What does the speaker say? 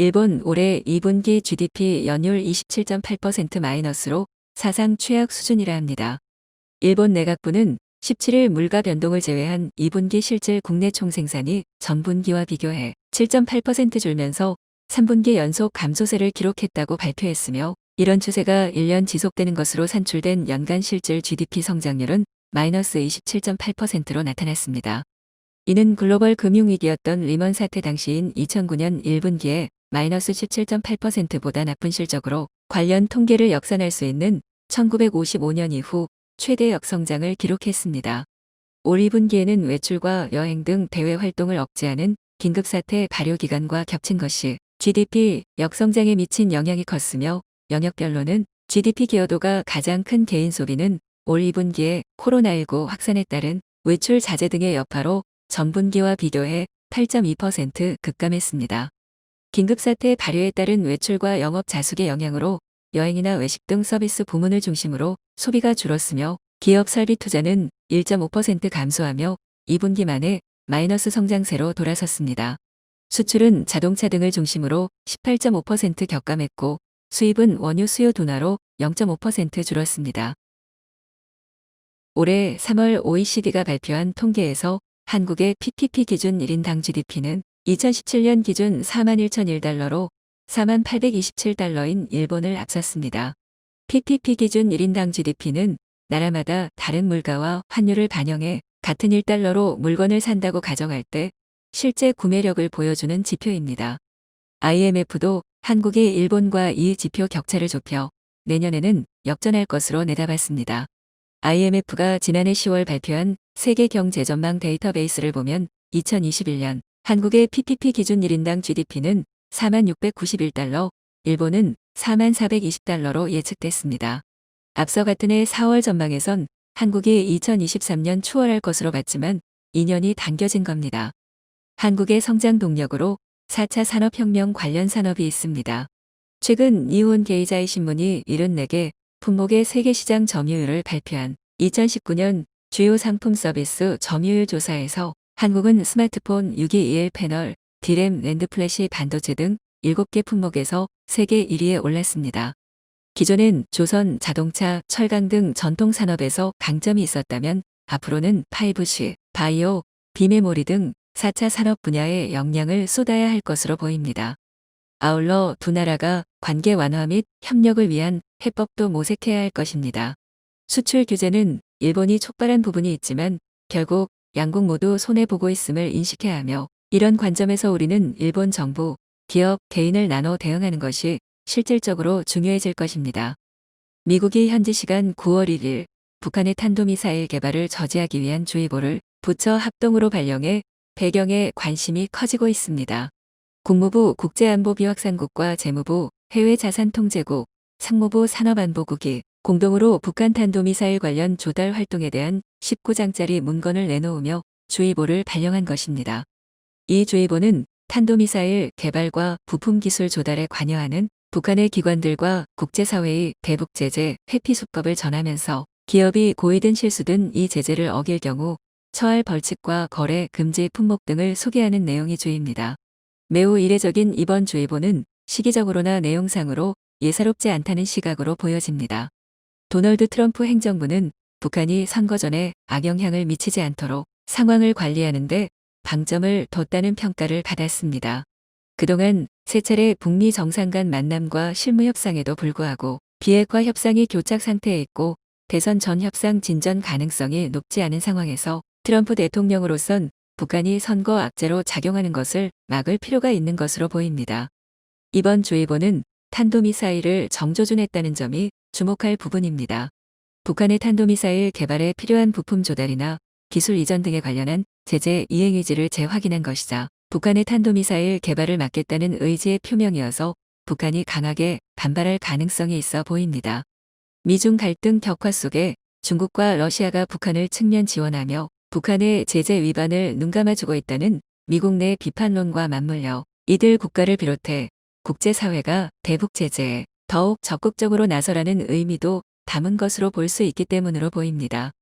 일본 올해 2분기 GDP 연율 27.8% 마이너스로 사상 최악 수준이라 합니다. 일본 내각부는 17일 물가 변동을 제외한 2분기 실질 국내 총생산이 전분기와 비교해 7.8% 줄면서 3분기 연속 감소세를 기록했다고 발표했으며, 이런 추세가 1년 지속되는 것으로 산출된 연간 실질 GDP 성장률은 마이너스 27.8%로 나타났습니다. 이는 글로벌 금융위기였던 리먼 사태 당시인 2009년 1분기에 마이너스 17.8%보다 나쁜 실적으로 관련 통계를 역산할 수 있는 1955년 이후 최대 역성장을 기록했습니다. 올 2분기에는 외출과 여행 등 대외 활동을 억제하는 긴급사태 발효 기간과 겹친 것이 GDP 역성장에 미친 영향이 컸으며, 영역별로는 GDP 기여도가 가장 큰 개인 소비는 올 2분기에 코로나19 확산에 따른 외출 자제 등의 여파로 전분기와 비교해 8.2% 급감했습니다. 긴급사태 발효에 따른 외출과 영업 자숙의 영향으로 여행이나 외식 등 서비스 부문을 중심으로 소비가 줄었으며, 기업 설비 투자는 1.5% 감소하며 2분기 만에 마이너스 성장세로 돌아섰습니다. 수출은 자동차 등을 중심으로 18.5% 격감했고, 수입은 원유 수요 둔화로 0.5% 줄었습니다. 올해 3월 OECD가 발표한 통계에서 한국의 PPP 기준 1인당 GDP는 2017년 기준 41,001달러로 4827달러인 일본을 앞섰습니다. PPP 기준 1인당 GDP는 나라마다 다른 물가와 환율을 반영해 같은 1달러로 물건을 산다고 가정할 때 실제 구매력을 보여주는 지표입니다. IMF도 한국이 일본과 이 지표 격차를 좁혀 내년에는 역전할 것으로 내다봤습니다. IMF가 지난해 10월 발표한 세계 경제 전망 데이터베이스를 보면 2021년 한국의 PPP 기준 1인당 GDP는 4691달러, 일본은 4420달러로 예측됐습니다. 앞서 같은 해 4월 전망에선 한국이 2023년 추월할 것으로 봤지만 2년이 당겨진 겁니다. 한국의 성장 동력으로 4차 산업혁명 관련 산업이 있습니다. 최근 니혼 게이자이 신문이 74개 품목의 세계시장 점유율을 발표한 2019년 주요 상품 서비스 점유율 조사에서 한국은 스마트폰 621 패널, D램, 랜드 플래시 반도체 등 7개 품목에서 세계 1위에 올랐습니다. 기존엔 조선, 자동차, 철강 등 전통 산업에서 강점이 있었다면 앞으로는 5C, 바이오, 비메모리 등 4차 산업 분야에 역량을 쏟아야 할 것으로 보입니다. 아울러 두 나라가 관계 완화 및 협력을 위한 해법도 모색해야 할 것입니다. 수출 규제는 일본이 촉발한 부분이 있지만 결국 양국 모두 손해보고 있음을 인식해야 하며, 이런 관점에서 우리는 일본 정부, 기업, 개인을 나눠 대응하는 것이 실질적으로 중요해질 것입니다. 미국이 현지 시간 9월 1일 북한의 탄도미사일 개발을 저지하기 위한 주의보를 부처 합동으로 발령해 배경에 관심이 커지고 있습니다. 국무부 국제안보비확산국과 재무부 해외자산통제국, 상무부 산업안보국이 공동으로 북한 탄도미사일 관련 조달 활동에 대한 19장짜리 문건을 내놓으며 주의보를 발령한 것입니다. 이 주의보는 탄도미사일 개발과 부품 기술 조달에 관여하는 북한의 기관들과 국제사회의 대북 제재 회피 수법을 전하면서 기업이 고의든 실수든 이 제재를 어길 경우 처할 벌칙과 거래 금지 품목 등을 소개하는 내용이 주입니다. 매우 이례적인 이번 주의보는 시기적으로나 내용상으로 예사롭지 않다는 시각으로 보여집니다. 도널드 트럼프 행정부는 북한이 선거 전에 악영향을 미치지 않도록 상황을 관리하는 데 방점을 뒀다는 평가를 받았습니다. 그동안 세 차례 북미 정상 간 만남과 실무 협상에도 불구하고 비핵화 협상이 교착 상태에 있고 대선 전 협상 진전 가능성이 높지 않은 상황에서 트럼프 대통령으로선 북한이 선거 악재로 작용하는 것을 막을 필요가 있는 것으로 보입니다. 이번 주의보는 탄도미사일을 정조준했다는 점이 주목할 부분입니다. 북한의 탄도미사일 개발에 필요한 부품 조달이나 기술 이전 등에 관련한 제재 이행 의지를 재확인한 것이자 북한의 탄도미사일 개발을 막겠다는 의지의 표명이어서 북한이 강하게 반발할 가능성이 있어 보입니다. 미중 갈등 격화 속에 중국과 러시아가 북한을 측면 지원하며 북한의 제재 위반을 눈감아주고 있다는 미국 내 비판론과 맞물려 이들 국가를 비롯해 국제사회가 대북 제재에 더욱 적극적으로 나서라는 의미도 담은 것으로 볼 수 있기 때문으로 보입니다.